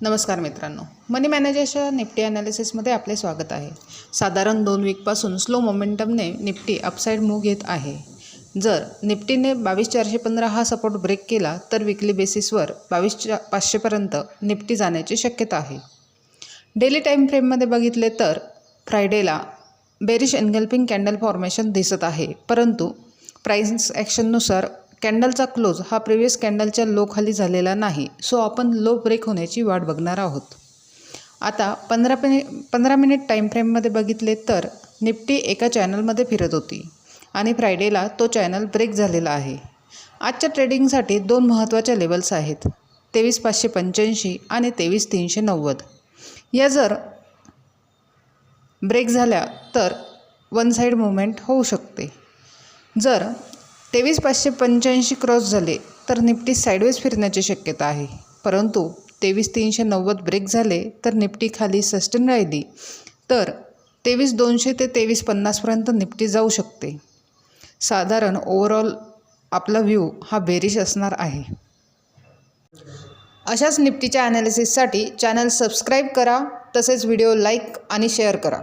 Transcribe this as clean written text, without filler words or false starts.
नमस्कार मित्रांनो, मनी मॅनेजरच्या निफ्टी ॲनालिसिसमध्ये आपले स्वागत आहे। साधारण 2 वीकपासून स्लो मोमेंटमने निफ्टी अपसाइड मूव्ह घेत आहे। जर निफ्टीने 22,415 हा सपोर्ट ब्रेक केला तर विकली बेसिसवर 22,500 पर्यंत निफ्टी जाण्याची शक्यता आहे। डेली टाइम फ्रेममध्ये बघितले तर फ्रायडेला बेरिश एनगल्फिंग कॅन्डल फॉर्मेशन दिसत आहे, परंतु प्राइस ॲक्शननुसार कॅन्डलचा क्लोज हा प्रिव्हियस कॅन्डलच्या लो खाली झालेला नाही, सो आपण लो ब्रेक होण्याची वाट बघणार आहोत। आता 15 मिनिट टाइम फ्रेममध्ये बघितले तर निफ्टी एका चॅनलमध्ये फिरत होती आणि फ्रायडेला तो चॅनल ब्रेक झालेला आहे। आजच्या ट्रेडिंगसाठी 2 महत्त्वाच्या लेवल्स आहेत, 23,585 आणि 23,390। या जर ब्रेक झाल्या तर वन साइड मूव्हमेंट होऊ शकते। जर 23,585 क्रॉस झाले तर निफ्टी साइडवेज फिरण्याची शक्यता आहे, परंतु 23,390 ब्रेक झाले तर निफ्टी खाली सस्टेन राहिली तर 23,200 ते 23,50 पर्यंत निफ्टी जाऊ शकते। साधारण ओव्हरऑल आपला व्ह्यू हा बेरिश असणार आहे। अशाच निफ्टीच्या ॲनालिसिससाठी चॅनल सबस्क्राईब करा, तसेच व्हिडिओ लाईक आणि शेअर करा।